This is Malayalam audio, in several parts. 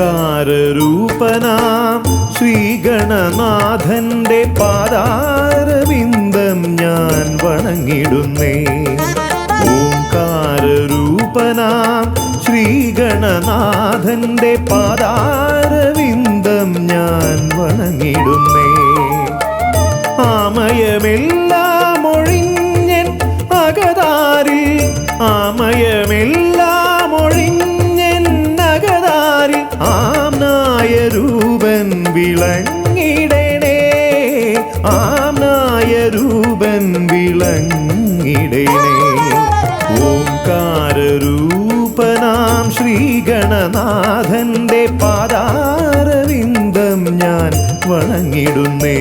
ഓംകാരരൂപനാം ശ്രീഗണനാഥന്റെ പാദാരവിന്ദം ഞാൻ വണങ്ങിടുന്നേ. ഓംകാരരൂപനാം ശ്രീഗണനാഥന്റെ പാദാരവിന്ദം ഞാൻ വണങ്ങിടുന്നേ. ആമയമെല്ലാം ഒഴിഞ്ഞൻ അകതാരിൽ, ആമയമെല്ലാം ഒഴിഞ്ഞൻ അകതാരിൽ ആംനായ രൂപൻ വിളങ്ങിടണേ. ആംനായ രൂപൻ വിളങ്ങിടണേ. ഓംകാരരൂപനാം ശ്രീഗണനാഥന്റെ പാദാരവിന്ദം ഞാൻ വണങ്ങിടുന്നേ.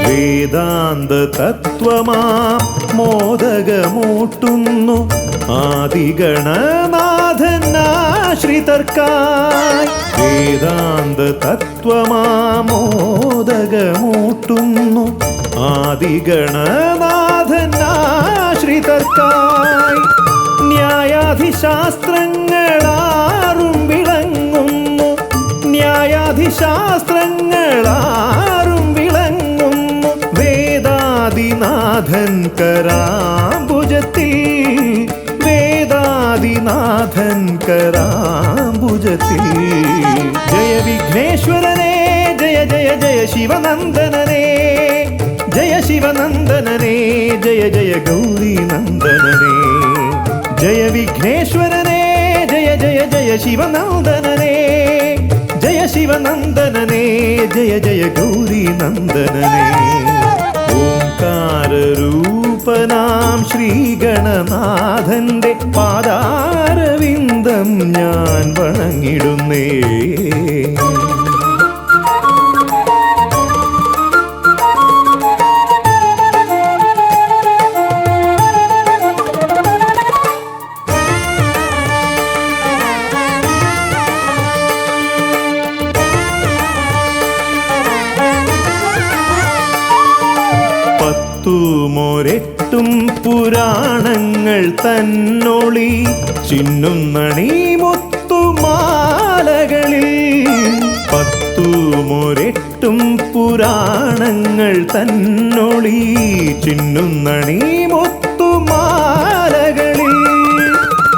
വേദാന്ത തത്വമാം മോദകമൂട്ടുന്നു ആദിഗണനാഥനാശ്രിതർക്കായി. വേദാന്ത തത്വമാം മോദകമൂട്ടുന്നു ആദിഗണനാഥനാശ്രിതർക്കായി. ന്യായാധിശാസ്ത്രങ്ങളാറും വിളങ്ങുന്നു, ന്യായാധിശാസ്ത്രങ്ങളാറും വിളങ്ങുന്നു വേദാദിനാഥൻ കരാംബുജത്തിൽ. വേദാദിനാഥൻ കരാംബുജത്തിൽ. ജയ വിഘ്നേശ്വരനേ ജയ ജയ ജയ ശിവനന്ദനനേ. ജയ ശിവനന്ദനനേ ജയ ജയ ഗൗരീനന്ദനനേ. ജയ വിഘ്നേശ്വരനേ ജയ ജയ ജയ ശിവനന്ദനനേ. ജയ ശിവനന്ദനനേ ജയ ജയ ഗൗരീനന്ദനനേ. ഓംകാരരൂപനാം ശ്രീഗണനാഥന്റെ പാദാരവിന്ദം ഞാൻ വണങ്ങിടുന്നേ. പത്തുമൊരെട്ടും പുരാണങ്ങൾ തന്നൊളി ചിന്നുന്നണി മുത്തുമാലകളിൽ. പത്തുമൊരെട്ടും പുരാണങ്ങൾ തന്നൊളി ചിന്നുന്നണി മുത്തുമാലകളിൽ.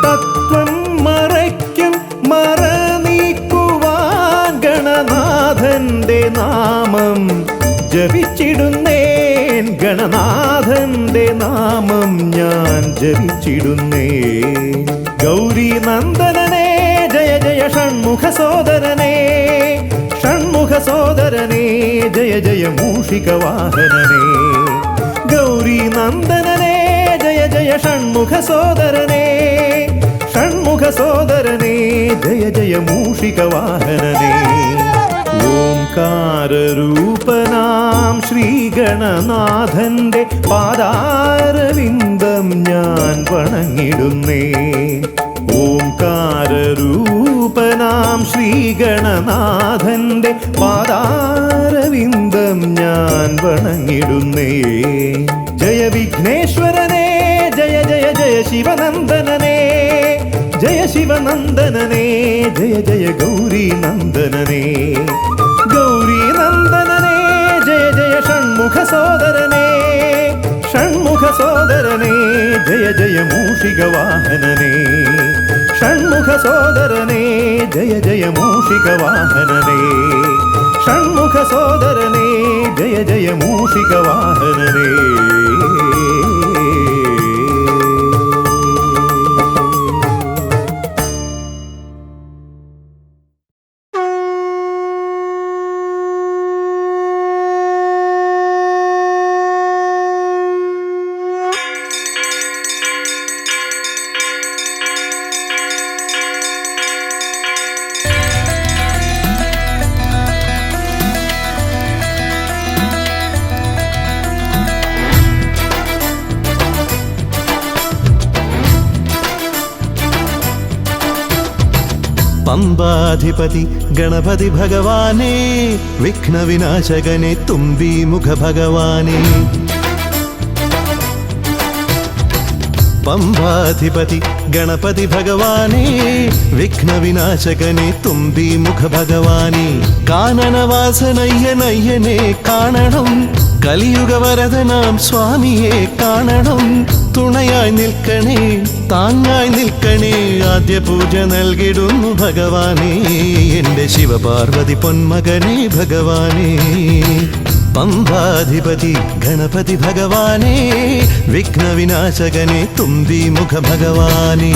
തത്വം മറയ്ക്കും മറ നീക്കുവാൻ ഗണനാഥന്റെ നാമം ജപിച്ചിടുന്നേൻ. ഗണനാഥന്റെ നാമം ഞാൻ ജപിച്ചിടുന്നേ. ഗൗരീനന്ദനനേ ജയ ജയ ഷൺമുഖ സോദരനേ. ഷൺമുഖ സോദരനേ ജയ ജയ മൂഷികവാഹനനേ. ഗൗരീനന്ദനനേ ജയ ജയ ഷൺമുഖ സോദരനേ. ഷൺമുഖ സോദരനേ ജയ ജയ മൂഷികവാഹനനേ. ഓംകാരരൂപനാം ശ്രീഗണനാഥന്റെ പാദാരവിന്ദം ഞാൻ വണങ്ങിടുന്നേ. ഓംകാരരൂപനാം ശ്രീഗണനാഥന്റെ പാദാരവിന്ദം ഞാൻ വണങ്ങിടുന്നേ. ജയ വിഘ്നേശ്വരനേ ജയ ജയ ജയ ശിവനന്ദനനേ. ജയ ശിവനന്ദനനേ ജയ ജയ ഗൗരീനന്ദനനേ. ഗൗരീനന്ദനനേ ജയ ജയ ഷൺമുഖ സോദരനേ. ഷൺമുഖ സോദരനേ ജയ ജയ മൂഷികവാഹനനേ. ഷൺമുഖ സോദരനേ ജയ ജയ മൂഷികവാഹനനേ. ഷൺമുഖ സോദരനേ ജയ ജയ മൂഷികവാഹനനേ. പമ്പാധിപതി ഗണപതി ഭഗവാനേ വിഘ്നവിനാശകനെ തുമ്പി മുഖ ഭഗവാനേ പമ്പാധിപതി ഗണപതി ഭഗവാനേ വിഘ്നവിനാശകനെ തുമ്പി മുഖ ഭഗവാനേ കാനനവാസനയ്യനയ്യനെ കാണണം കലിയുഗവരദനാം സ്വാമിയെ കാണണം തുണയായി നിൽക്കണേ താങ്ങായി നിൽക്കണേ ആദ്യ പൂജ നൽകിടുന്നു ഭഗവാനേ എൻ്റെ ശിവപാർവതി പൊന്മകനേ ഭഗവാനേ പമ്പാധിപതി ഗണപതി ഭഗവാനേ വിഘ്നവിനാശകനെ തുമ്പി മുഖ ഭഗവാനേ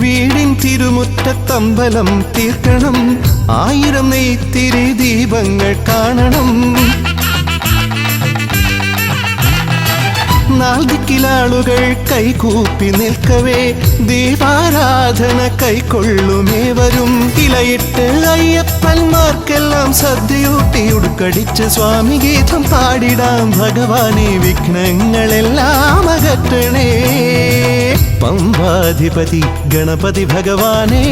വീടിൻ തിരുമുറ്റത്തമ്പലം തീർക്കണം 1000 നെയ്ത്തിരി ദീപങ്ങൾ കാണണം നാൽദിക്കിലാളുകൾ കൈകൂപ്പി നിൽക്കവേ ദീപാരാധന കൈക്കൊള്ളുമേവരും ഇലയിട്ട് അയ്യപ്പന്മാർക്കെല്ലാം സദ്യയൂട്ടി ഉടുക്കടിച്ച് സ്വാമി ഗീതം പാടിടാം ഭഗവാനെ വിഘ്നങ്ങളെല്ലാം അകറ്റണേ പമ്പാധിപതി ഗണപതി ഭഗവാനേ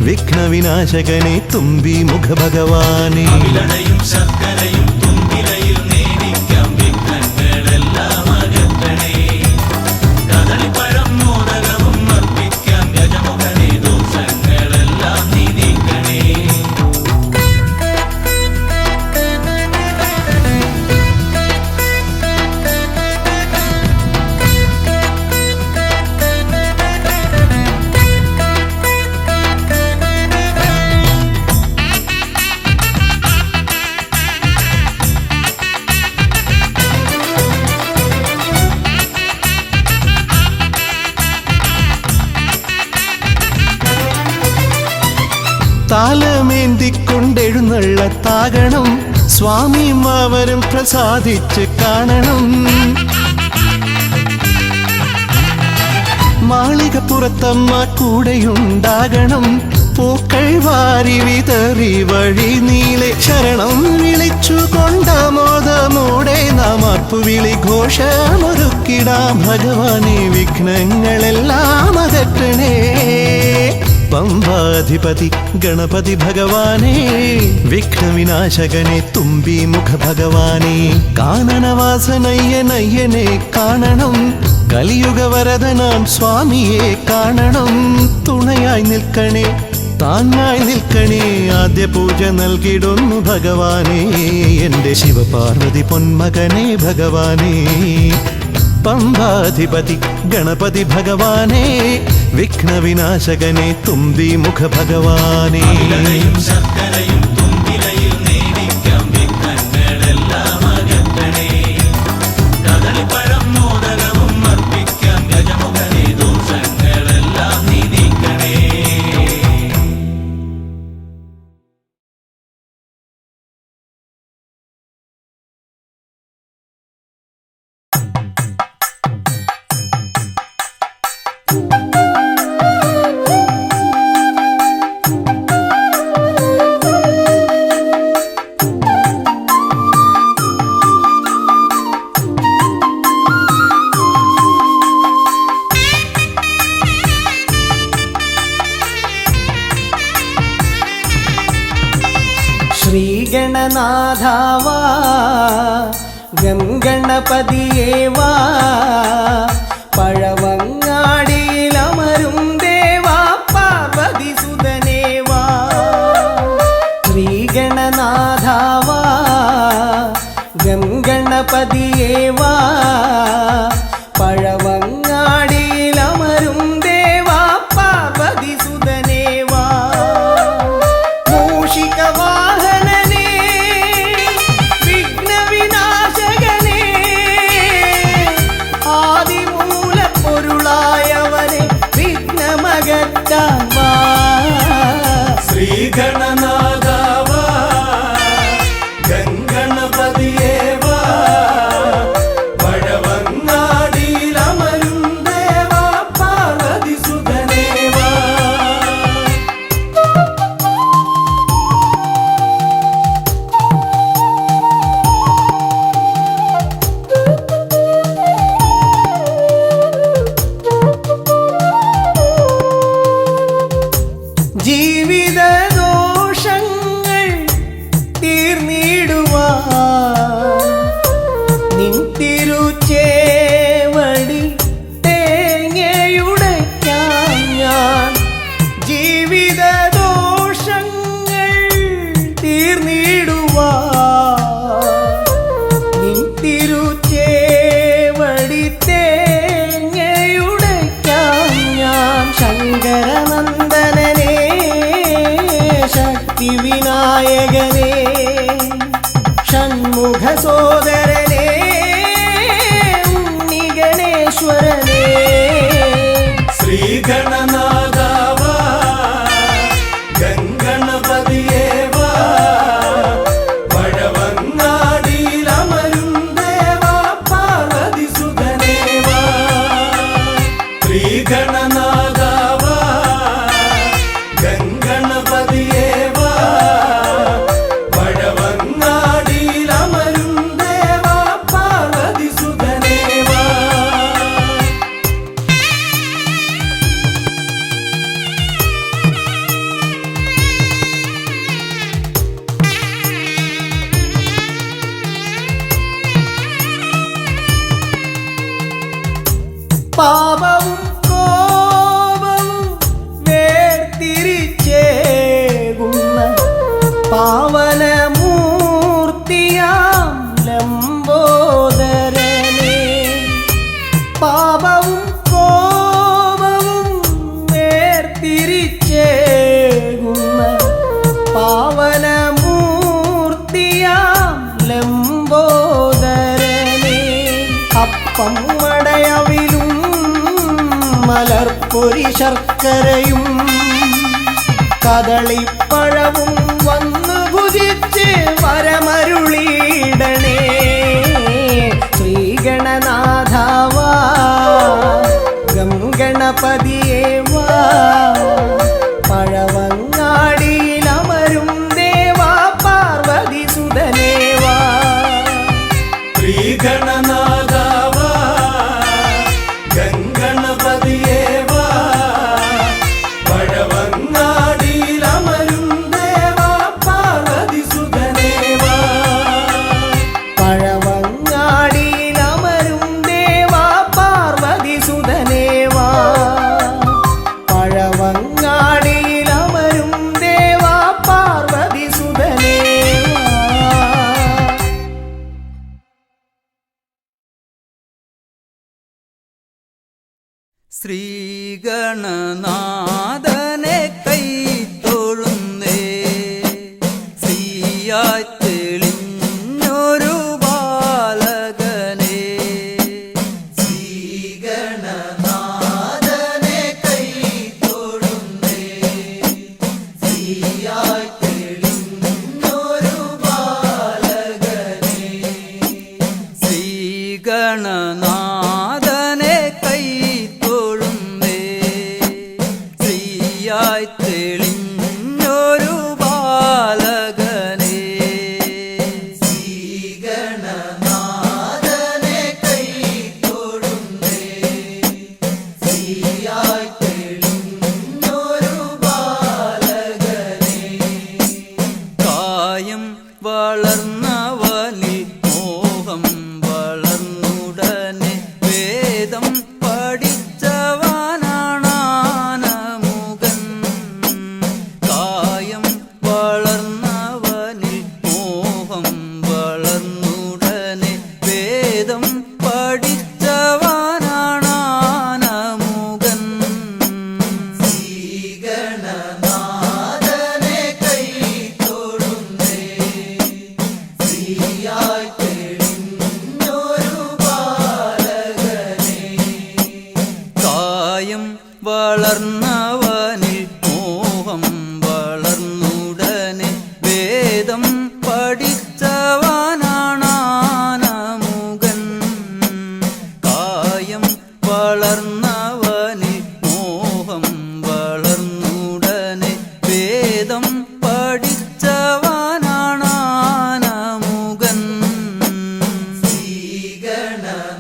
വിഘ്നവിനാശകനെ തുമ്പി മുഖ ഭഗവാനേ താലമേന്തിക്കൊണ്ടെഴുന്നള്ളത്താകണം സ്വാമിയും അവരും പ്രസാദിച്ച് കാണണം മാളികപ്പുറത്തമ്മ കൂടെയുണ്ടാകണം പൂക്കൾ വാരി വിതറി വഴി നീളെ ശരണം വിളിച്ചു കൊണ്ടാമോദമോടെ നാം അർപ്പുവിളി ഘോഷമൊരുക്കിടാം ഭഗവാനെ വിഘ്നങ്ങളെല്ലാം അകറ്റണേ പമ്പാധിപതി ഗണപതി ഭഗവാനേ വിഘ്നവിനാശകനെ തുമ്പി മുഖ ഭഗവാനേ കാനനവാസനയ്യനയ്യനെ കാണണം കലിയുഗവരദനാം സ്വാമിയെ കാണണം തുണയായി നിൽക്കണേ താങ്ങായി നിൽക്കണേ ആദ്യ പൂജ നൽകിടുന്നു ഭഗവാനേ എൻ്റെ ശിവപാർവതി പൊന്മകനേ ഭഗവാനേ പമ്പാധിപതി ഗണപതി ഭഗവാനേ വിഘ്നവിനാശകനെ തുമ്പി മുഖ ഭഗവാനേ ശ്രീഗണനാഥാവാ ഗംഗണപതിയേവാ പഴവങ്ങാടിയിലമരും ദേവാ പാർവതി സുതനേവാ ശ്രീഗണനാഥാവാ ഗംഗണപതിയേവാ പഴവങ്ങാടിയിലമരും ദേവാ പാർവതി സുതനേവാ മൂഷികവാഹനനേ വിഘ്നവിനാശകനേ ആദിമൂലപ്പൊരുളാ ദോഷങ്ങൾ തീർന്നിടുവാൻ നിൻ തിരുച്ചേവടി തേങ്ങയുടയ്ക്കാൻ ഞാൻ ജീവിത ദോഷങ്ങൾ തീർന്നിടുവാൻ നിൻ തിരുച്ചേവടി തേങ്ങയുടയ്ക്കാൻ ഞാൻ ശങ്കരനന്ദനനേ ശക്തി വിനായകനേ ഷൺമുഖ സോദരനേ ഉണ്ണിഗണേശ്വരനേ ശ്രീഗണനാഥാവ ഗംഗണപതിയേവ വഴവങ്ങാടിയിലമരും ദേവ പാർവതിസുതനേവ ശ്രീഗണനാഥാവ ഗംഗണപതിയേവ വഴവങ്ങാടിയിലമരും ദേവ പാർവതിസുതനേവ പാപവും കോപവും വേർതിരിച്ചേകുന്ന പാവനമൂർത്തിയാം ലംബോദരനേ പാപവും കോപവും വേർതിരിച്ചേകുന്ന പാവനമൂർത്തിയാം ലംബോദരനേ അപ്പം മടയവിലും മലർപ്പൊരി ശർക്കരയും കദളിപ്പഴവും വന്നു ഭുജിച്ച് വരമരുളിയിടണേ ശ്രീഗണനാഥാവാ ഗംഗണപതിയേവാ പഴവങ്ങാടിയിലമരും ദേവാ പാർവതിസുതനേവാ ശ്രീഗണനാഥാവ ഗംഗണപതിയേവ വഴവങ്ങാടിയിലമരും ദേവ പാർവതിസുതനേവ പഴവങ്ങാടിയിലമരും ദേവാ പാർവതിസുതനേവാ പഴവങ്ങാടിയിലമരും ദേവാ പാർവതിസുതനേവാ ശ്രീഗണനാഥനെ കൈത്തൊഴുന്നേ ശ്രീയായി തെളിഞ്ഞൊരു ബാലകനെ ശ്രീഗണനാഥനെ കൈത്തൊഴുന്നേ ശ്രീയായി തെളിഞ്ഞൊരു ബാലകനെ ശ്രീഗണനാഥനെ കൈത്തൊഴുന്നേ ശ്രീയായി തെളിഞ്ഞൊരു ബാലകനെ ശ്രീഗണനാഥനെ കൈത്തൊഴുന്നേ ശ്രീയായി തെളിഞ്ഞൊരു ബാലകനെ കായം വളർന്നവനിൽ മോഹം വളർന്നുടനെ വേദം പഠിച്ചവനാണാനമുകൻ കായം വളർന്നവനിൽ മോഹം വളർന്നുടനെ വേദം പഠിച്ചവനാണാനമുകൻ ശ്രീഗണനാഥനെ കൈത്തൊഴുന്നേ ശ്രീയായി തെളിഞ്ഞൊരു ബാലകനെ കായം വളർന്നവനിൽ മോഹം വളർന്നുടനെ വേദം പഠിച്ചവനാണാനമുകൻ കായം വളർന്നവനിൽ മോഹം വളർന്നുടനെ വേദം പഠിച്ചവനാണാനമുകൻ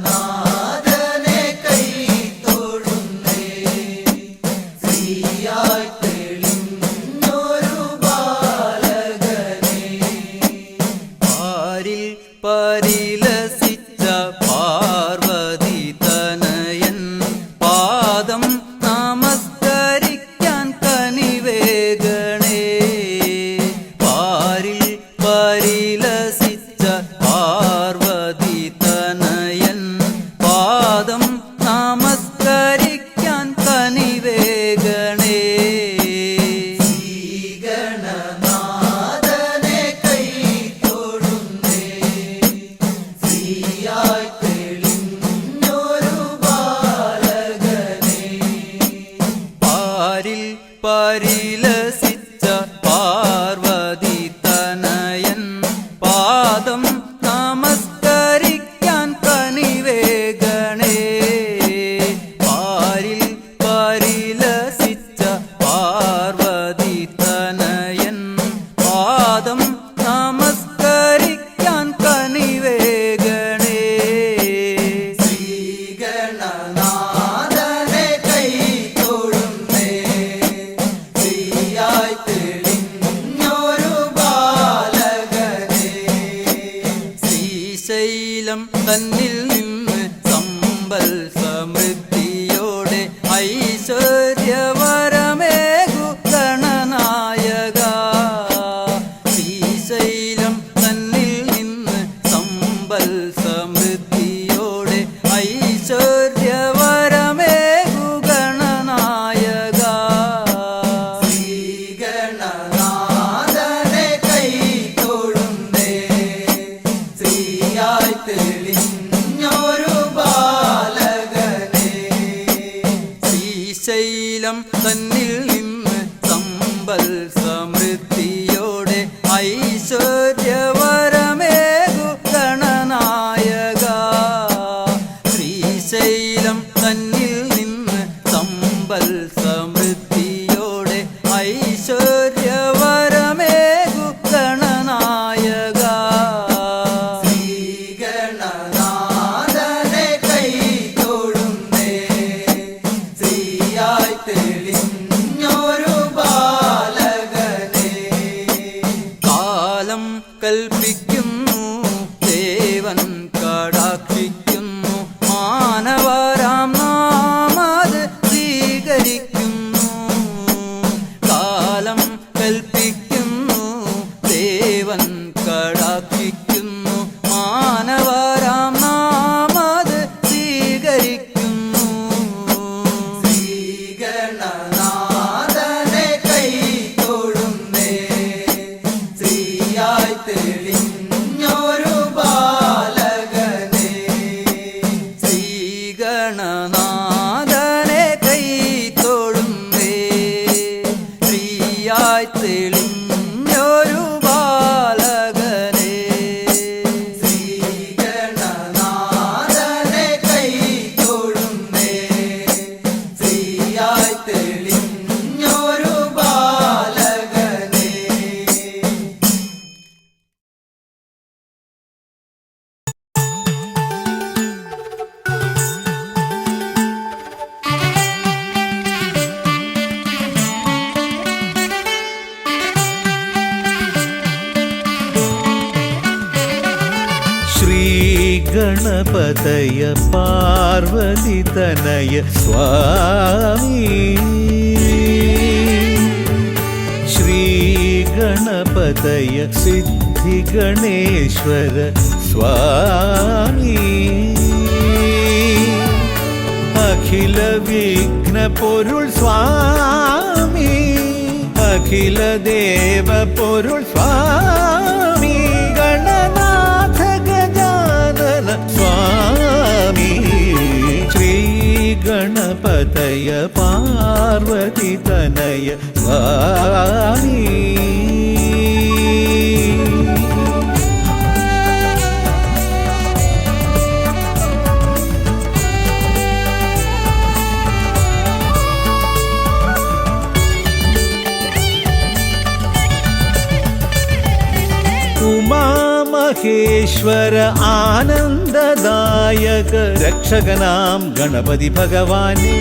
ശ്രീഗണനാഥനെ കൈത്തൊഴുന്നേ ശ്രീയായി തെളിഞ്ഞൊരു തന്നിൽ നിന്ന് സമ്പൽ സമൃദ്ധിയോടെ ഐശ്വര്യവരമേകു ഗണനായക. ശ്രീശൈലം തന്നിൽ നിന്ന് സമ്പൽ സമൃദ്ധിയോടെ ഐശ്വര്യവരമേകു ഗണനായക. ശ്രീഗണനാഥനെ കൈ തൊഴുന്നേ, ശ്രീയായി തെളിഞ്ഞൊരു ബാലകനെ. ശ്രീശൈലം തന്നിൽ നിന്ന് സമ്പൽ സമൃദ്ധിയോടെ ഐശ്വര്യവരമേകു ഗണനായക. ശ്രീശൈലം തന്നിൽ നിന്ന് സമ്പൽ സമൃദ്ധിയോടെ ഐശ്വര്യവരമേകു ഗണനായക. ശ്രീഗണനാഥനെ കൈ തൊഴുന്നേ, ശ്രീയായി തെളിഞ്ഞൊരു ബാലകനെ. കാലം കൽപ്പിക്കുന്നു ദേവൻ കടാക്ഷിക്കുന്നു, മാനവരാം നാം അത് സ്വീകരിക്കുന്നു. കാലം കൽപ്പിക്കുന്നു ദേവൻ കടാക്ഷിക്കുന്നു, മാനവരാം നാം അത് സ്വീകരിക്കുന്നു. ശ്രീഗണനാഥനെ കൈ തൊഴുന്നേ, ശ്രീയായി തെളിഞ്ഞൊരു ബാലകനെ. ശ്രീഗണനാഥനെ കൈ തൊഴുന്നേ, ശ്രീയായി തെളിഞ്ഞൊരു ബാലകനെ. ശ്രീഗണനാഥനെ കൈ തൊഴുന്നേ, ശ്രീയായി തെളിഞ്ഞൊരു ബാലകനെ. ശ്രീഗണപതയ പാർവതിതനയ സ്വാമി. ശ്രീഗണപതയ സിദ്ധിഗണേശ്വര സ്വാമി. അഖില വിഘ്ന പൊരുൾ സ്വാമി, അഖില ദേവ പൊരുൾ സ്വാമി. ഗണനാഥ ഗജാനന സ്വാമി. ശ്രീഗണപതയ പാർവതിതനയ സ്വാമി. ഉമാമഹേശ്വര ആനന്ദദായക രക്ഷകനാം ഗണപതി ഭഗവാനേ.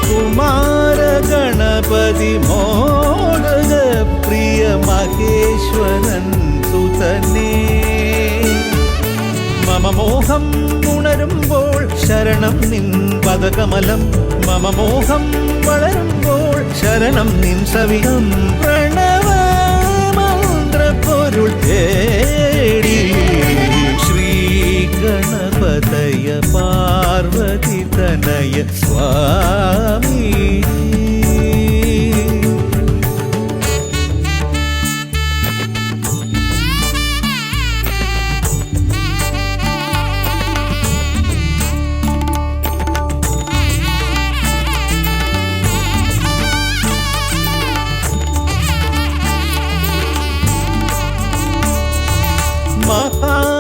കുമാര ഗണപതി മോദക പ്രിയ മഹേശ്വരൻ സുതനേ. മമ മോഹം ഉണരുമ്പോൾ ശരണം നിൻ പദകമലം, മമ മോഹം വളരുമ്പോൾ ശരണം നിൻ സവിധം. പ്രണവ മന്ത്രപ്പൊരുൾ തേടി ശ്രീഗണപതയ പാർവതിതനയ സ്വാമി.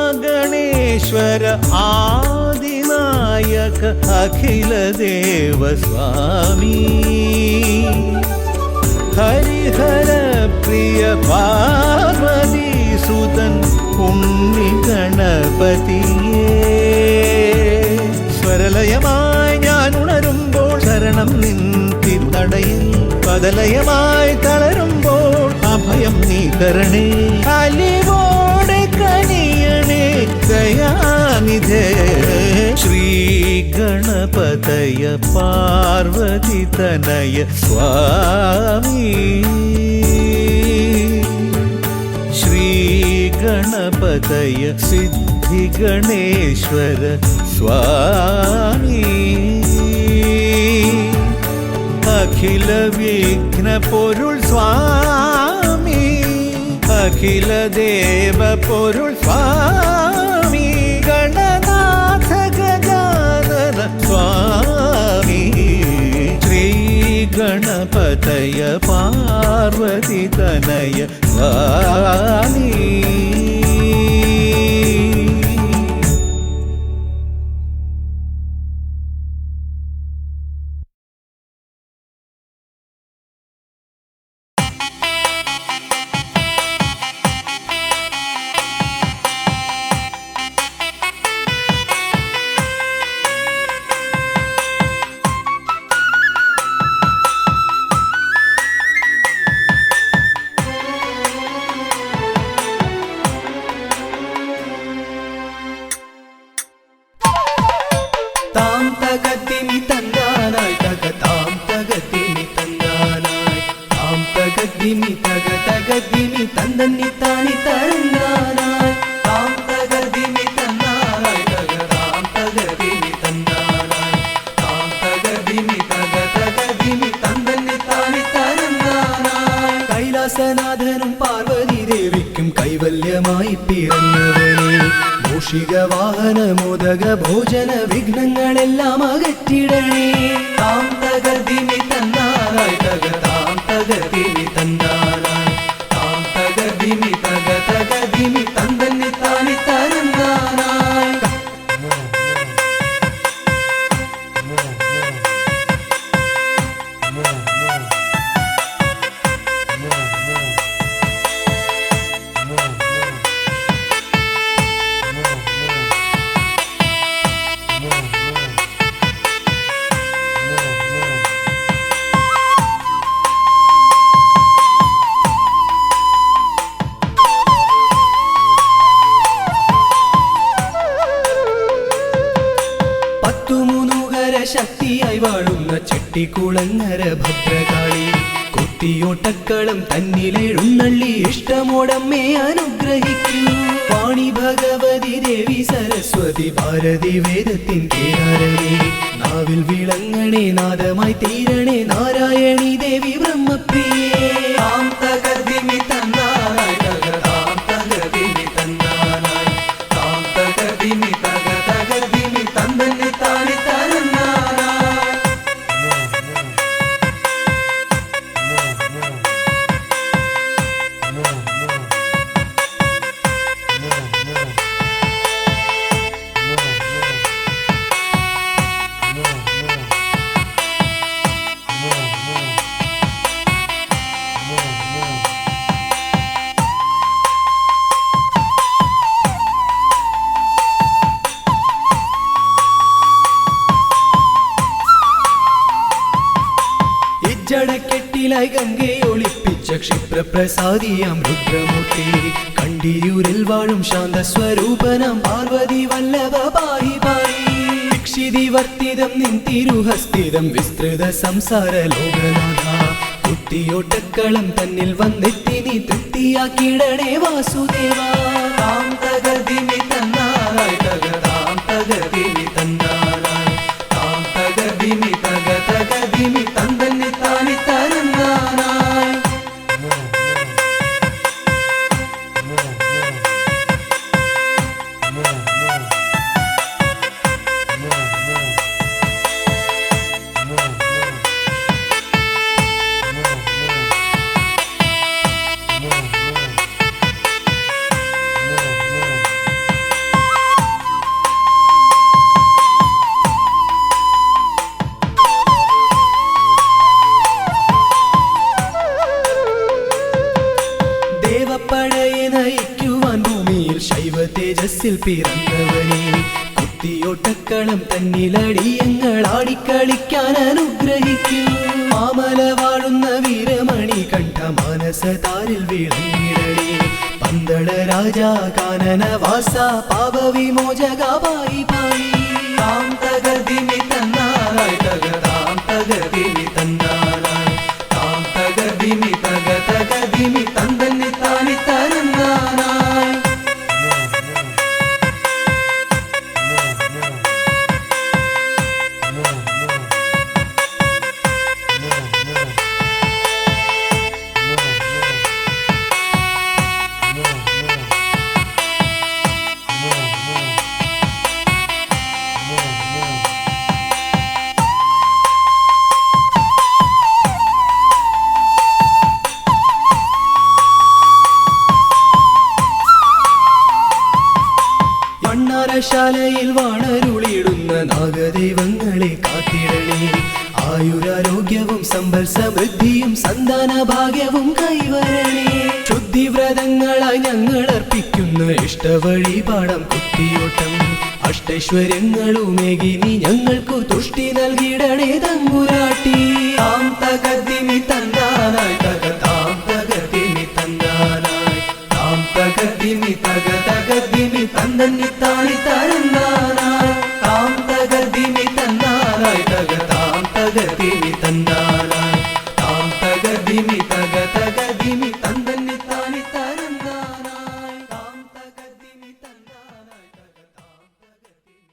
മഹാഗണേശ്വര ആദിനായക അഖില ദേവ സ്വാമി. ഹരിഹര പ്രിയ പാർവതി സുതൻ ഉണ്ണി ഗണപതിയേ. സ്വരലയമായി ഞാൻ ഉണരുമ്പോൾ ശരണം നിൻ തിരുനടയിൽ, പദലയമായി തളരുമ്പോൾ അഭയം നീ തരണേ. അലിവോടെ കനിയണേ ഗണപതയ പാർവതി തനയ സ്വാമി ശ്രീ ഗണപതയ സിദ്ധി ഗണേശ്വര സ്വാമി അഖില വിഘ്ന പൊരുൾ സ്വാമി അഖില ദേവ പൊരുൾ സ്വാമി ഗണനാഥ ഗജാനന സ്വാമി ശ്രീ ഗണപതയ പാർവതി തനയ സ്വാമി കൈലാസനാഥനും പാർവതി ദേവിക്കും കൈവല്യമായി പിറന്നവനെ മൂഷിക വാഹന മോദക ഭോജന വിഘ്നങ്ങളെല്ലാം അകറ്റിടണേ താം തകതിമി തന്നാനായി താം തകതിമി തന്നാനായി താം തകതിമി തകതിമി തന്തന്നി താനി തരന്നാനായി ശക്തിയായി വാഴുന്ന ചെട്ടിക്കുളങ്ങര ഭദ്രകാളി കുത്തിയോട്ടക്കളം തന്നിലെഴുന്നള്ളി ഇഷ്ടമോടമ്മേ അനുഗ്രഹിക്കൂ വാണി ഭഗവതി ദേവി സരസ്വതി ഭാരതി വേദത്തിൻ കേരളേ നാവിൽ വിളങ്ങണേ നാദമായി തീരണേ നാരായണി ദേവി ബ്രഹ്മപ്രിയേ താം തകതിമി തന്നാനായി താം തകതിമി തന്നാനായി താം തകതിമി തകതിമി തന്തന്നി താനി ജടക്കെട്ടിലായി ഗംഗയെ ഒളിപ്പിച്ച ക്ഷിപ്രപ്രസാദിയാം രുദ്രമൂർത്തി കണ്ടിയൂരിൽ വാഴും ശാന്തസ്വരൂപനാം പാർവതി വല്ലഭ പാഹി പാഹി ദീക്ഷിതി വർത്തിതം നിൻ തിരുഹസ്തിതം വിസ്തൃത സംസാര ലോകനാഥ കുത്തിയോട്ടക്കളം തന്നിൽ വന്നെത്തി നീ തൃപ്തിയാക്കിടണേ വാസുദേവ താം തകതിമി തന്നാനായി താം തകതിമി തന്നാനായി താം തകതിമി തകതിമി തന്തന്നി താനി തരന്നാനായി ദേവപ്പടയെ നയിക്കുവാൻ ഭൂമിയിൽ ശൈവ തേജസ്സിൽ പിറന്നവനെ കുത്തിയോട്ടക്കളം തന്നിലടിയങ്ങൾ ആടിക്കളിക്കാൻ അനുഗ്രഹിക്കൂ മാമല വാഴുന്ന വീരമണി കണ്ഠ മാനസതാരിൽ വിളങ്ങിടണേ പന്തള രാജാ കാനന വാസ പാപവിമോചക പായി പായി താം തകതിമി തന്നാനായി തക താം തകതിമി തന്നാനായി താം തകതിമി തക തകതിമി തന്തന്നി താനി തരന്നാനായി. ശാലയിൽ വാണരുളിയിടുന്ന നാഗദൈവങ്ങളെ കാത്തിടണേ. ആയുരാരോഗ്യവും സമ്പൽ സമൃദ്ധിയും സന്താന ഭാഗ്യവും കൈവരണേ. ശുദ്ധിവ്രതങ്ങളായി ഞങ്ങൾ അർപ്പിക്കുന്ന ഇഷ്ടവഴിപാടം കുത്തിയോട്ടം അഷ്ടൈശ്വര്യങ്ങളുമേകി നീ ഞങ്ങൾക്കു തുഷ്ടി നൽകിടണേ തമ്പുരാട്ടി. താം തകതിമി തന്നാനായി തക താം തകതിമി തന്നാനായി താം തകതിമി തക തകതിമി തന്തന്നി താനി തരന്നാനായി. താം തകതിമി തന്നാനായി തക താം തകതിമി തന്നാനായി താം തകതിമി തക തകതിമി തന്തന്നി താനി തരന്നാനായി. താം തകതിമി തന്നാനായി തക താം തകതിമി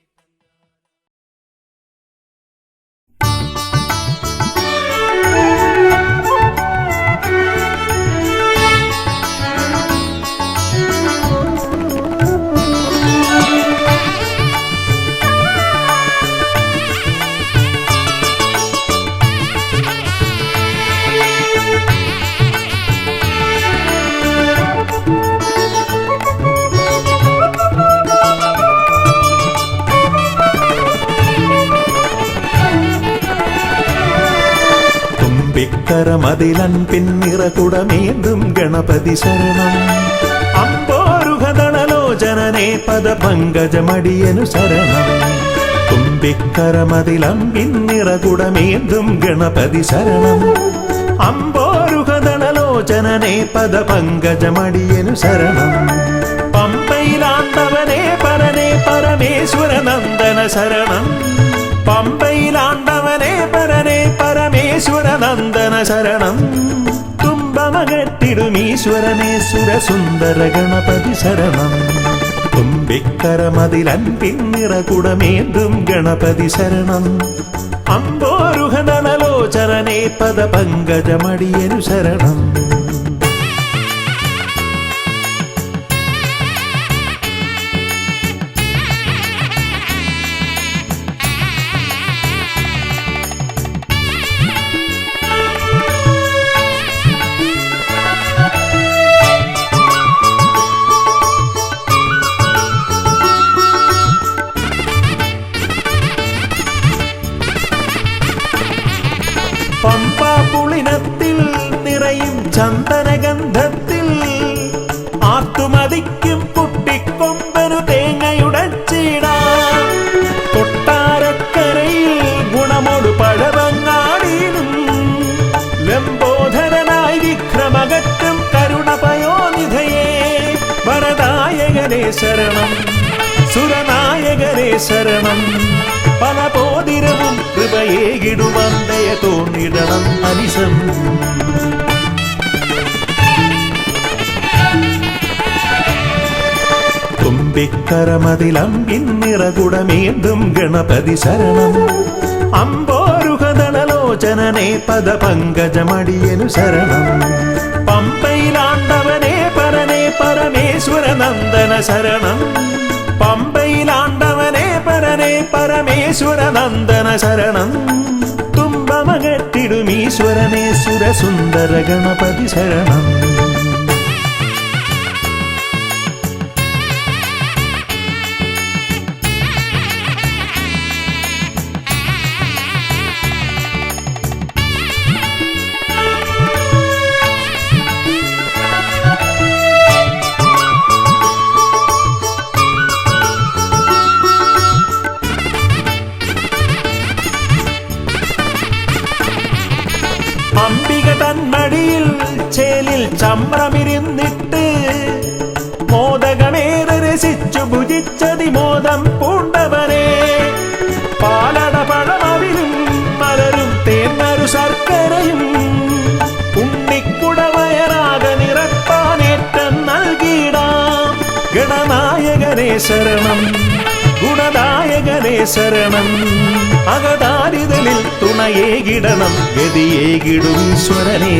തുമ്പിക്കരമതിലൻ പിന്നിറകുടമേന്തും ഗണപതി ശരണം. അമ്പോരുഹദളലോചനനേ പദപങ്കജമടിയനു ശരണം. തുമ്പിക്കരമതിലൻ പിന്നിറകുടമേന്തും ഗണപതി ശരണം. അമ്പോരുഹദളലോചനനേ പദപങ്കജമടിയനു ശരണം. പമ്പയിലാണ്ടവനേ പരനേ പരമേശ്വര നന്ദന ശരണം. പമ്പയിലാണ്ടവനേ പരനേ പരമേശ്വര നന്ദന ശരണം. തുമ്പമകട്ടിടുമീശ്വരനേ സുരസുന്ദര ഗണപതി ശരണം. തുമ്പിക്കരമതിലൻ പിന്നിറകുടമേന്തും ഗണപതി ശരണം. അമ്പോരുഹദളലോചനനേ പദപങ്കജമടിയനു ശരണം. പമ്പാപുളിനത്തിൽ നിറയും ചന്ദനഗന്ധത്തിൽ ആർത്തുമതിക്കും കുട്ടിക്കൊമ്പനു തേങ്ങയുടച്ചിടാം. കൊട്ടാരക്കരയിൽ ഗുണമൊടു പഴവങ്ങാടിയിലും ലംബോധരനായി വിക്രമകറ്റും കരുണപയോനിധയേ വരദായകനേ ശരണം. സുരനായകനേ ശരണം. പല പോതിരവും കൃപയേകിടുവന്തയ തോന്നിടണം അനിശം. തുമ്പിക്കരമതിലം പിന്നിറകുടമേന്തും ഗണപതി ശരണം. അമ്പോരുഹദളലോചനനേ പദപങ്കജമടിയനു ശരണം. പമ്പയിലാണ്ടവനേ പരനേ പരമേശ്വര നന്ദന ശരണം. പമ്പയിലാണ്ടവനേ പരനേ പരമേശ്വര നന്ദന ശരണം. തുമ്പമകട്ടിടുമീശ്വരനേ സുരസുന്ദര ഗണപതി ശരണം. അംബിക തന്മടിയിൽ ചേലിൽ ചമ്രമിരുന്നിട്ട് മോദകമേറെ രസിച്ചു ഭുജിച്ചതിമോദം പൂണ്ടവനെ കുടവയറാക നിറപ്പാനേറ്റം നൽകിടാം. ഗണനായകനേ ശരണം, ഗുണദായകനേ ശരണം. അകതാരിതലിൽ തുണയേകിടണം, ഗതിയേകിടും ഈശ്വരനേ.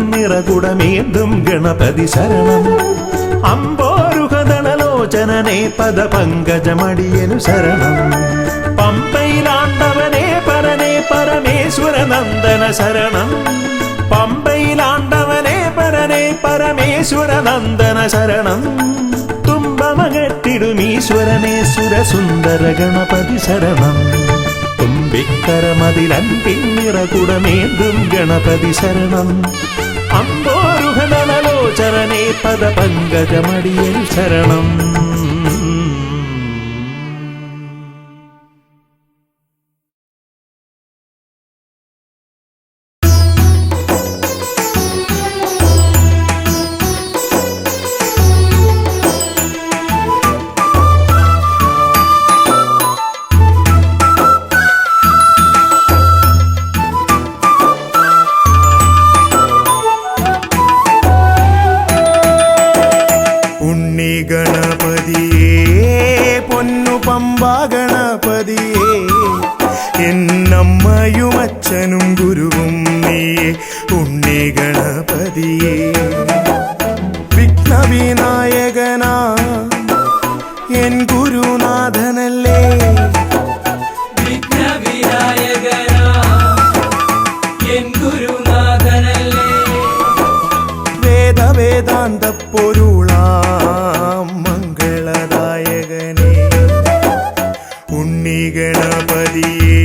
തുമ്പിക്കരമതിലമ്പിന്നിറകുടമേന്തും ഗണപതി ശരണം. അമ്പോരുഹദളലോചനനേ പദപങ്കജമടിയനു ശരണം. പമ്പയിലാണ്ടവനേ പരനേ പരമേശ്വരനന്ദന ശരണം. പമ്പയിലാണ്ടവനേ പരനേ പരമേശ്വരനന്ദന ശരണം. തുമ്പമകത്തിടുമീശ്വരനേ സുരസുന്ദര ഗണപതി ശരണം. തുമ്പിക്കരമതിലൻപിന്നിറകുടമേന്തും ഗണപതി ശരണം. അമ്പോരുഹദളലോചനനേ പദപങ്കജമടിയനു ശരണം. ഗണപതിയേ എന്നമ്മയും അച്ഛനും ഗുരുവും നീയേ ഉണ്ണി ഗണപതിയേ. വിഘ്നവിനായകനാ എൻ ഗുരുനാഥനല്ലേ, വിഘ്നവിനായകനാ എൻ ഗുരുനാഥനല്ലേ. വേദവേദാന്ത പൊരുളാം മംഗളദായകനേ ഉണ്ണി ഗണപതിയേ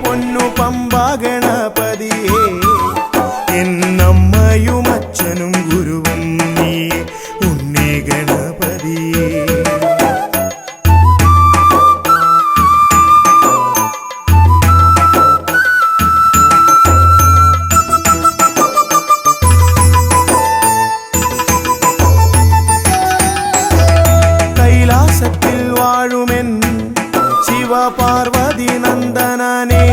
പൊന്നു പമ്പ ഗണപതിയേ എന്നമ്മയും അച്ഛനും ഗുരുവും നീയേ ഉണ്ണി ഗണപതിയേ. കൈലാസത്തിൽ വാഴുമെൻ ശിവപാർവതി നന്ദനനേ,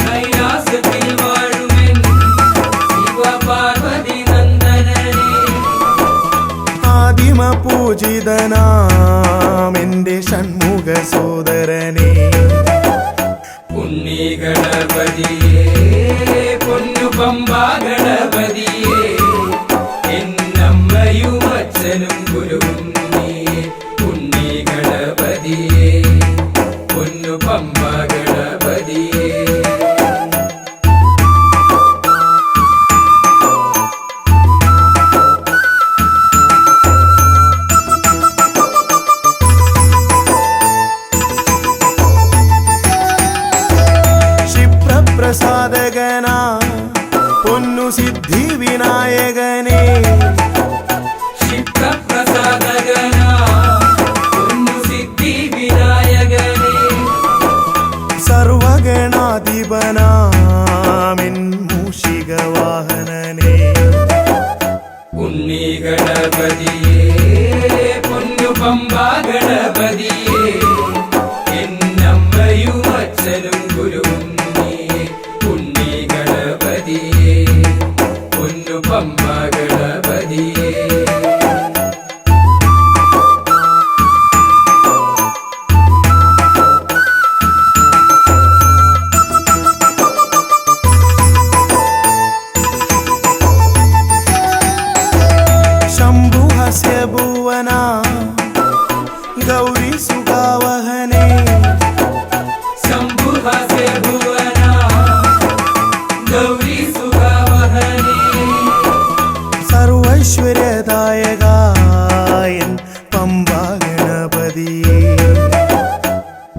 കൈലാസത്തിൽ വാഴുമെൻ ശിവപാർവതി നന്ദനനേ. ആദിമ പൂജിതനാം എന്റെ ഷൺമുഖ സോദരനേ ഉണ്ണി ഗണപതിയേ പൊന്നു പമ്പ ഗണപതിയേ എന്നമ്മയും അച്ഛനും ഗുരുവും നീയേ ഉണ്ണി ഗണപതിയേ പൊന്നു പമ്പ ഗണപതിയേ. ക്ഷിപ്രപ്രസാദകനാ പൊന്നു സിദ്ധി വിനായകനേ, ക്ഷിപ്രപ്രസാദകനാ പൊന്നു സിദ്ധി വിനായകനേ. സർവഗണാധിപനാമിൻ മൂഷിക വാഹനനേ ഉണ്ണി ഗണപതിയേ പൊന്നു പമ്പ ഗണപതിയേ എന്നമ്മയും അച്ഛനും ഗുരുവും നീയേ ഉണ്ണി ഗണപതിയേ പൊന്നു പമ്പ ഗണപതിയേ. ശംഭുഹസ്യ ഭുവനാ ഗൗരി സുഖാവഹനേ ശംഭുഹസ്യ ഭുവനാ ഗൗരി സുഖാവഹനേ. സർവൈശ്വര്യദായകായൻ പമ്പ ഗണപതിയേ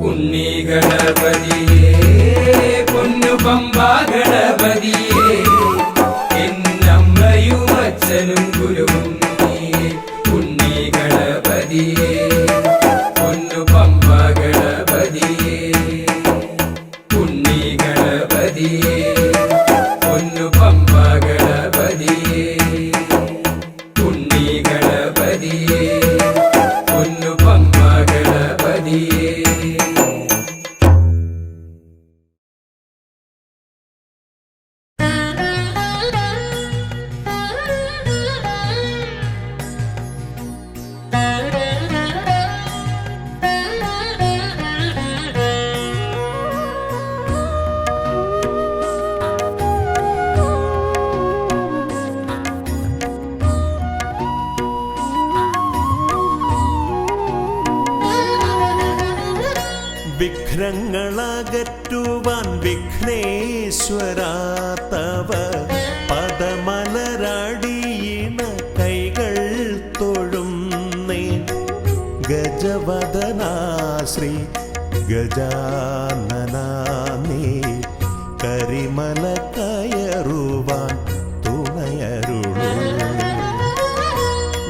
ഉണ്ണി ഗണപതിയേ പൊന്നു പമ്പ ഗണപതിയേ എന്നമ്മയും അച്ഛനും ഗുരുവും നീയേ ഉണ്ണി ഗണപതിയേ പൊന്നു പമ്പ ഗണപതിയേ ഉണ്ണി ഗണപതിയേ പൊന്നു പമ്പ ഗണപതിയേ ഉണ്ണി ഗണപതിയേ പൊന്നു പമ്പ ഗണപതിയേ. വിഘ്നങ്ങളകറ്റുവാൻ വിഘ്നേശ്വരാ തവ പദമലരടിയിണ കൈകൾ തൊഴുന്നേ. ഗജവദനാ ശ്രീ ഗജാനനാ നീ കരിമല കയറുവാൻ തുണയരുളൂ.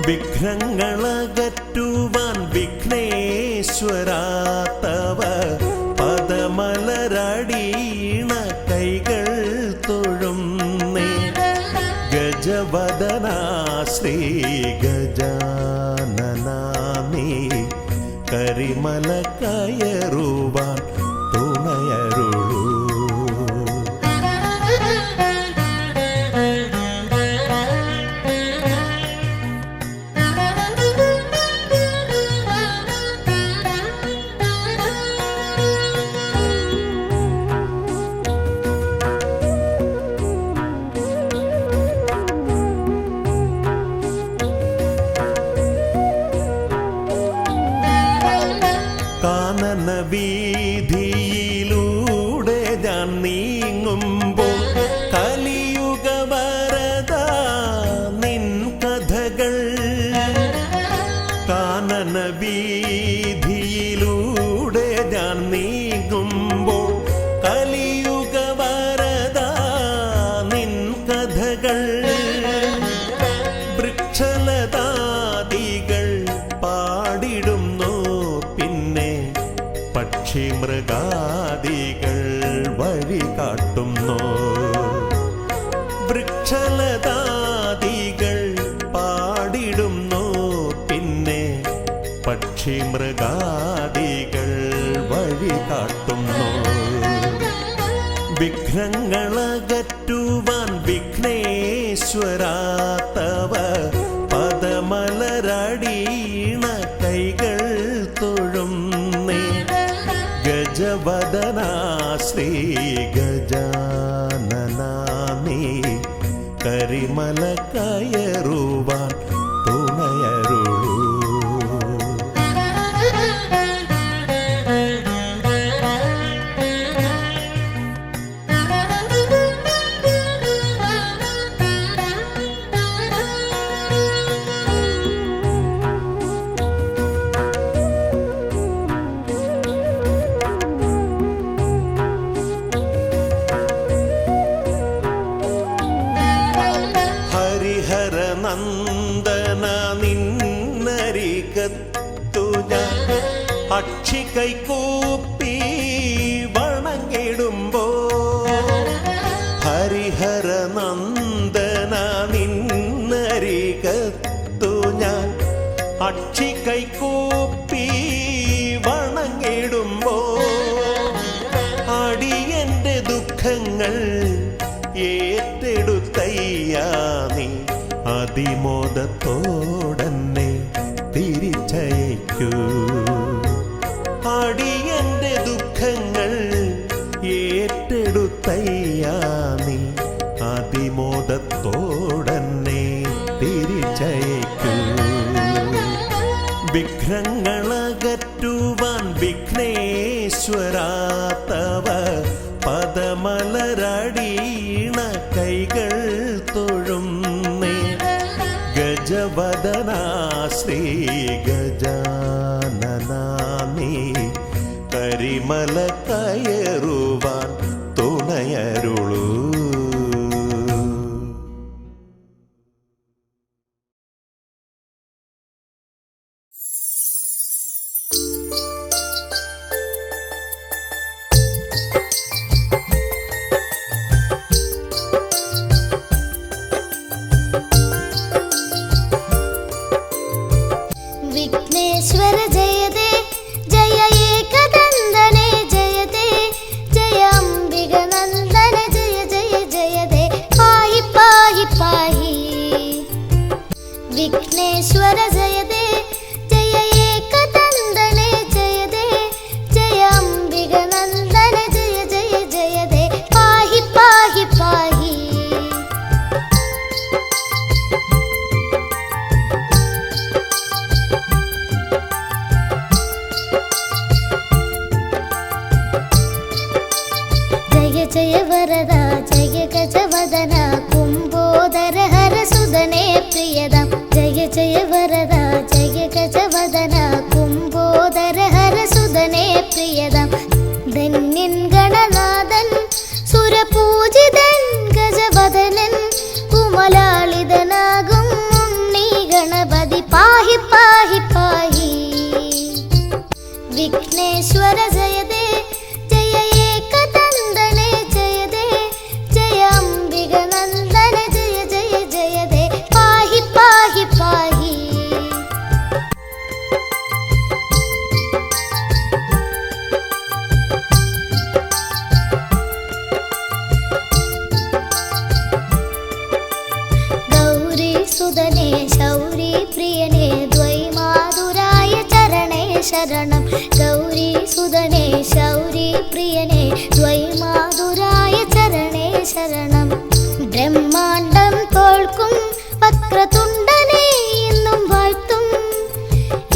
വിഘ്നങ്ങളകറ്റുവാൻ വിഘ്നേശ്വരാ തവ പദമലരടിയിണ കൈകൾ തൊഴുന്നേ. ഗജവദനാ ശ്രീ ഗജാനനാ നീ കരിമല കയറുവാൻ തുണയരുളൂ. കാനന വീതിയിലൂടെ ഞാൻ നീങ്ങുമ്പോൾ കലിയുഗ വരദ നിൻ കഥകൾ. കാനന വീതിയിലൂടെ ഞാൻ നീങ്ങുമ്പോൾ കലിയുഗ വരദ നിൻ കഥകൾ. വൃക്ഷലതാദികൾ പാടിടുന്നു, പിന്നെ പക്ഷി മൃഗാദികൾ വഴി കാട്ടുന്നു. വൃക്ഷലതാദികൾ പാടിടുന്നു, പിന്നെ പക്ഷി മൃഗാദികൾ വഴി കാട്ടുന്നു. വിഘ്നങ്ങളകറ്റുവാൻ വിഘ്നേശ്വരാ തവ പദമലരടിയിണ കൈകൾ തൊഴുന്നേ. ഗജവദനാ ശ്രീ ഗജാനനാ നീ കരിമല കയറുവാൻ തുണയരുളൂ. നന്ദന നിന്നരികത്തു ഞാൻ അക്ഷി കൈകൂപ്പി വണങ്ങിടുമ്പോ. ഹരിഹര നന്ദന നിന്നരികത്തു ഞാൻ അക്ഷി കൈകൂപ്പി വണങ്ങിടുമ്പോ. അടിയന്റെ ദുഃഖങ്ങൾ ഏറ്റെടുത്തയ്യാ നീ അതിമോദത്തോടന്നെ തിരിച്ചയക്കൂ. അടിയന്റെ ദുഃഖങ്ങൾ ഏറ്റെടുത്തയ്യാ നീ അതിമോദത്തോടന്നെ തിരിച്ചയക്കൂ. വിഘ്നങ്ങളകറ്റുവാൻ വിഘ്നേശ്വരാ തവ പദമലരടിയിണ കൈകൾ തൊഴുന്നേ. ഗജവദനാ ശ്രീ ഗജാനനാ നീ കരിമല കയറുവാൻ തുണയരുളൂ. विघ्नेश्वर जयते जय एकदन्दने जयते जय विघ्नेश्वर जय दे जय एकदंदने जय दे जय अंबिगनंदन जय जय जय दे पाहि पाहि पाहि गौरी सुदने शौरी प्रियने द्वैमाधुराय चरणे शरणं गौरी सुदने शौरी प्रियने द्वैमाधुराय चरणे शरणं ब्रह्माण्डं തോൽക്കും വക്രതുണ്ടനെ എന്നും വാഴ്ത്തും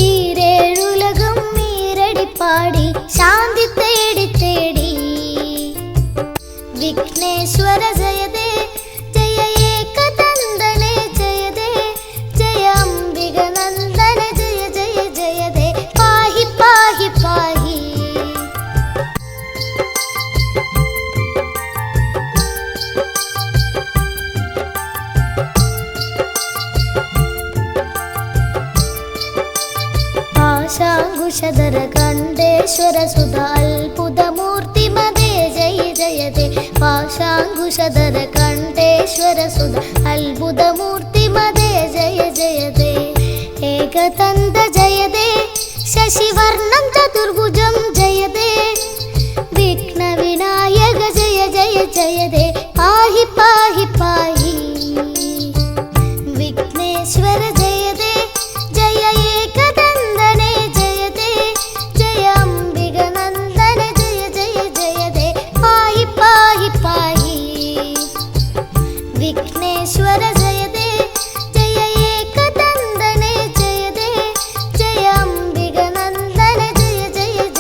ഈരേഴുലകം ഈരടിപ്പാടി ശാന്തി തേടി തേടി വിഘ്നേശ്വര ജയ ദേ ജയ ഏകദന്തനെ ജയ ദേ ജയ അംബികനന്ദന ജയ ജയ ജയ ദേ പാഹി പാഹി പാഹി पाशाङ्कुशधर कण्डेश्वर सुध अल्बुदमूर्ति मदे जय जय दे पाशाङ्कुशधर कण्डेश्वर सुध अल्बुदमूर्ति मदे जय जय दे एकदन्त जय दे शशिवर्णं चतुर्भुजं जय दे विघ्नविनायक जय जय जय दे पाहि पाहि पाहि विघ्नेश्वर जय दे जय एकदंदने जय दे जय अंबिगनंदन जय जय जय दे पाहि पाहि पाहि विघ्नेश्वर जय दे जय एकदंदने जय दे जय अंबिगनंदन जय जय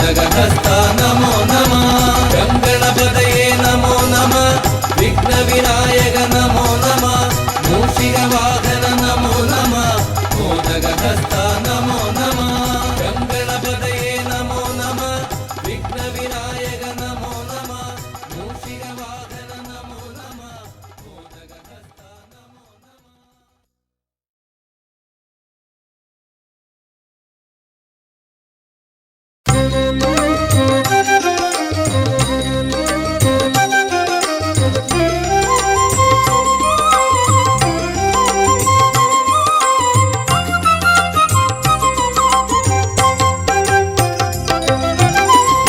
മോദകഹസ്ത നമോ നമഃ. ഗംഗണപതയേ നമോ നമഃ. വിഘ്നവിനായക നമോ നമഃ. മൂഷികവാഹന നമോ നമഃ. മോദകഹസ്ത നമോ നമഃ. ഗംഗണപതയേ നമോ നമഃ. വിഘ്നവിനായക നമോ നമഃ. മൂഷികവാഹന നമോ നമഃ. മോദകഹസ്ത നമോ നമഃ.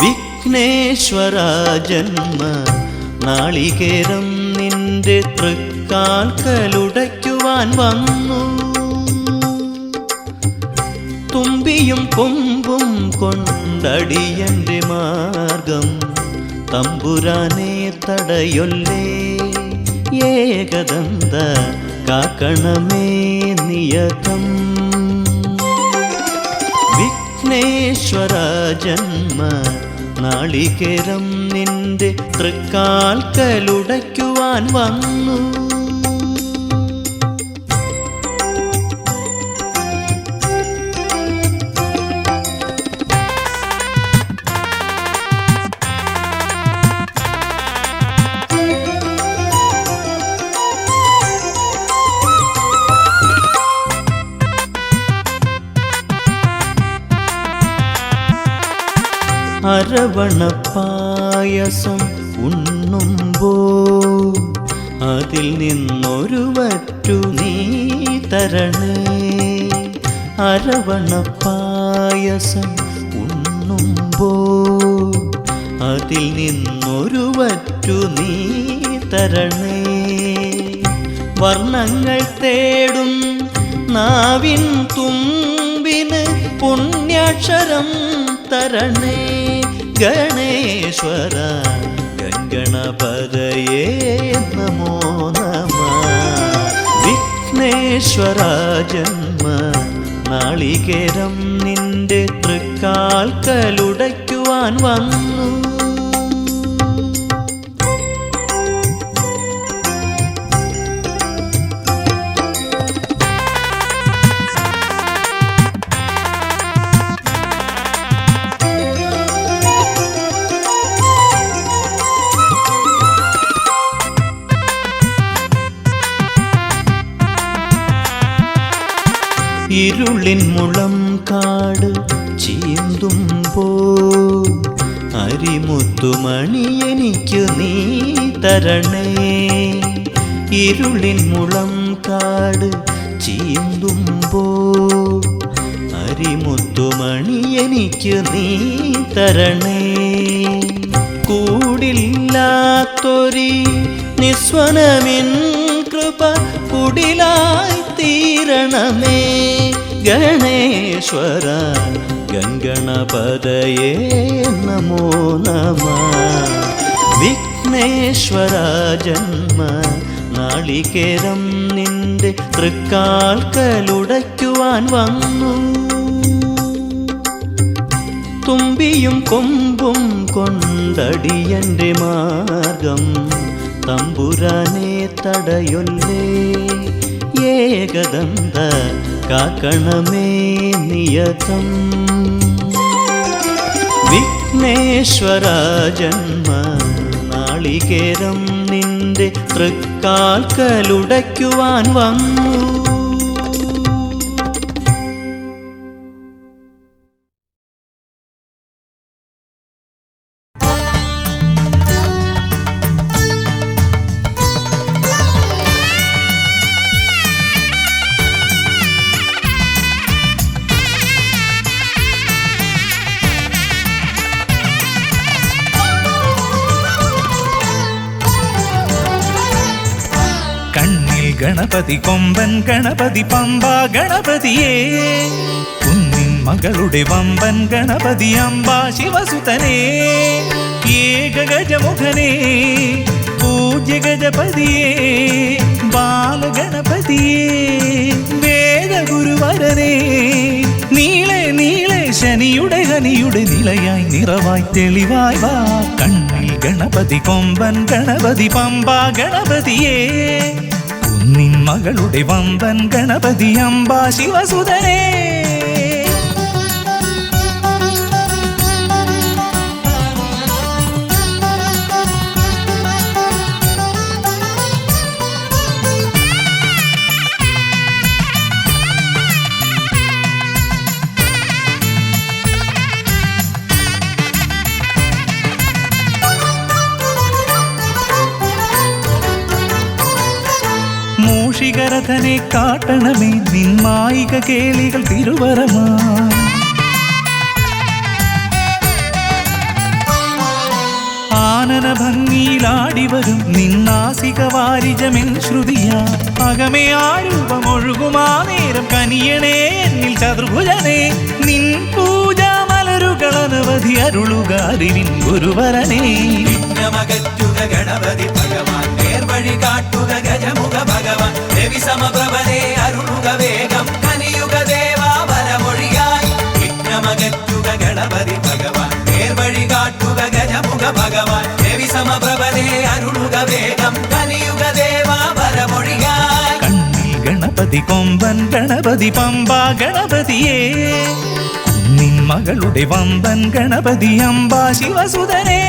വിഘ്നേശ്വര ജന്മ നാളികേരം നിന്റെ തൃക്കാൽക്കലുടയ്ക്കുവാൻ വന്നു. തുമ്പിയും കൊമ്പും കൊണ്ടടിയന്റെ മാർഗം തമ്പുരാനെ തടയൊല്ലേ. ഏകദന്ത കാക്കണമേ നിയതം. വിഘ്നേശ്വര ജന്മ നാളികേരം നിന്റെ തൃക്കാൽക്കലുടയ്ക്കുവാൻ വന്നു. അരവണപ്പായസം ഉണ്ണുമ്പോ അതിൽ നിന്നൊരു വറ്റു നീ തരണേ. അരവണപ്പായസം ഉണ്ണുമ്പോ അതിൽ നിന്നൊരു വറ്റു നീ തരണേ. വർണ്ണങ്ങൾ തേടും നാവിൻ തുമ്പിന് പുണ്യാക്ഷരം തരണേ. ഗണേശ്വര ഗംഗണപതയേ നമോ നമഃ. വിഘ്നേശ്വര ജന്മ നാളികേരം നിന്റെ തൃക്കാൽക്കലുടയ്ക്കുവാൻ വന്നു. ഇരുളിൻ മുളം കാട് ചീന്തുമ്പോ അരിമുത്തുമണി എനിക്ക് നീ തരണേ. ഇരുളിൻ മുളം കാട് ചീന്തുമ്പോ അരിമുത്തുമണി എനിക്ക് നീ തരണേ. കൂടില്ലാത്തൊരി നിസ്വനമിൻ കൃപ കുടിലായി തീരണമേ. ഗണേശ്വര ഗംഗണപതയേ നമോ നമഃ. വിഘ്നേശ്വര ജന്മ നാളികേരം നിന്റെ തൃക്കാൽക്കലുടയ്ക്കുവാൻ വന്നു. തുമ്പിയും കൊമ്പും കൊണ്ടടിയന്റെ മാർഗം തമ്പുരാനെ തടയൊല്ലേ. ഏകദന്ത കാക്കണമേ നിയതം. വിഘ്നേശ്വര ജന്മ നാളികേരം നിന്റെ തൃക്കാൽക്കലുടയ്ക്കുവാൻ വന്നു. ഗണപതി കൊമ്പൻ ഗണപതി പമ്പ ഗണപതിയേ. കുന്നിൻ മകളുടെ വമ്പൻ ഗണപതി അംബ ശിവസുതനേ. ഏകഗജമുഖനേ പൂജ്യ ഗജപതിയേ. ബാലഗണപതിയേ വേദ വേദഗുരുവരനെ നീളെ നീളെ ശനിയുടെ ഹനിയുടെ നിലയായി നിറവായി തെളിവായി വാ കണ്ണിൽ ഗണപതി കൊമ്പൻ ഗണപതി പമ്പ ഗണപതിയേ കുന്നിൻ മകളുടെ വമ്പൻ ഗണപതി അംബ ശിവസുതനേ മൂഷികരഥനെ കാട്ടണമേ നിന്മായിക കേളികൾ തിരുവരമാ ആനന ഭംഗിയിലാടിവരും നിന്നാസിക വാരിജമെൻ ശ്രുതിയാ അകമേ ആരൂപമൊഴുകുമാ നേരം കനിയണേ എന്നിൽ ചതുർഭുജനേ നിൻ പൂജാ മലരുകൾ അനവധി അരുളുക അറിവിൻ ഗുരുവരനേ വിഘ്നമകറ്റുക ഗണപതി ഭഗവാൻ നേർവഴി കാട്ടുക ഗജമുഖ ഭഗവാൻ രവി സമപ്രഭനെ അരുളുക വേഗം കനിയുക ദേവാ വരമൊഴിയായി വിഘ്നമകറ്റുക ഗണപതി ഭഗവാൻ നേർവഴി കാട്ടുക ഗജമുഖ ഭഗവാൻ രവി സമപ്രഭനെ അരുളുക വേഗം കനിയുക ദേവാ വരമൊഴിയായി കണ്ണിൽ ഗണപതി കൊമ്പൻ ഗണപതി പമ്പ ഗണപതിയേ കുന്നിൻ മകളുടെ വമ്പൻ ഗണപതി അംബ ശിവസുതനേ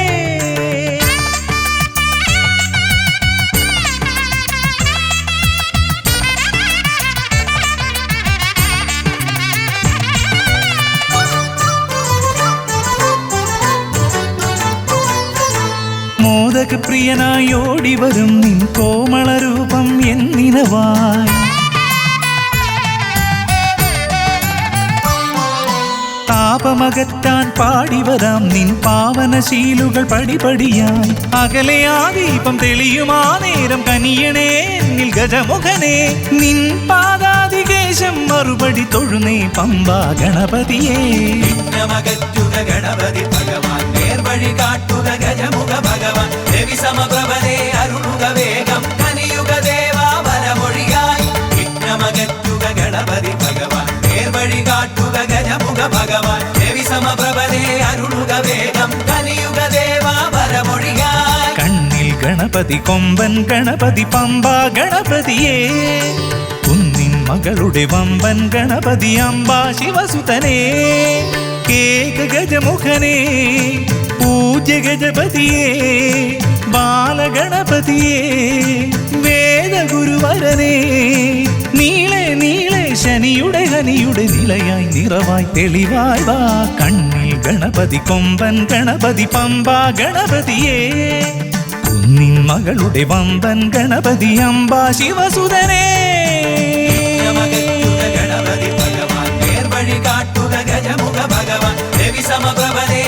മോദകപ്രിയനായി ഓടിവരും നിൻ കോമളരൂപം എന്നിനവായി താപമകറ്റാൻ പാടിവരാം നിൻ പാവനശീലുകൾ പടിപടിയായി അകലെ ആ ദീപം തെളിയുമാ നേരം കനിയണേ എന്നിൽ ഗജമുഖനെ നിൻ പാദാതികേശം മറുപടി തൊഴുന്നേ പമ്പ ഗണപതിയേ വിഘ്നമകറ്റുക ഗണപതി ഭഗവാൻ നേർവഴി കാട്ടുക ഗജമുഖ ഭഗവാൻ രവി സമപ്രഭനെ അരുളുക വേഗം കനിയുക ദേവാ വരമൊഴിയായി വിഘ്നമകറ്റുക ഗണപതി ഭഗവാൻ നേർവഴി കാട്ടുക ഗജമുഖ ഭഗവാൻ രവി സമപ്രഭനെ അരുളുക വേഗം കനിയുക ദേവാ വരമൊഴിയായി കണ്ണിൽ ഗണപതി കൊമ്പൻ ഗണപതി പമ്പ ഗണപതിയേ കുന്നിൻ മകളുടെ വമ്പൻ ഗണപതി അംബ ശിവസുതനേ കേക ഗജമുഖനേ പൂജ്യ ഗജപതിയേ ബാലഗണപതിയേ വേദഗുരുവരനേ നീളെ നീളെ ശനിയുടെ ഹനിയുടെ നിലയായി നിറവായി തെളിവായി വാ കണ്ണിൽ ഗണപതി കൊമ്പൻ ഗണപതി പമ്പ ഗണപതിയേ കുന്നിൻ മകളുടെ വമ്പൻ ഗണപതി അംബ ശിവസുതനേ ഗണപതി ഭഗവാൻ നേർവഴി കാട്ടുക ഗജമുഖ ഭഗവാൻ രവി സമപ്രഭനെ